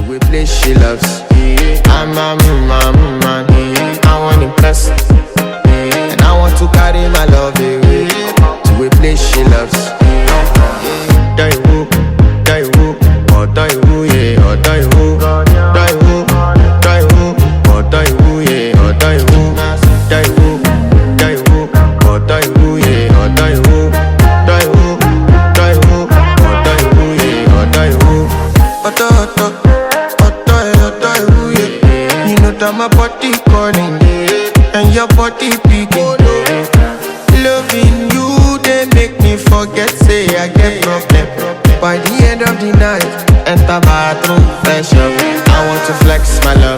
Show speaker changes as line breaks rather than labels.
to a place she loves. I'm a man, I want impress, and I want to carry my love away to a place she loves. Die who, or die who, yeah, or die who, die who, or die who, yeah, or die who, die who, or die who, yeah, or die who, die who, or die who, yeah, or die who. You know that my body calling, and your body picking. Loving you, they make me forget, say I get problem. By the end of the night, enter bathroom, fresh up. I want to flex my love.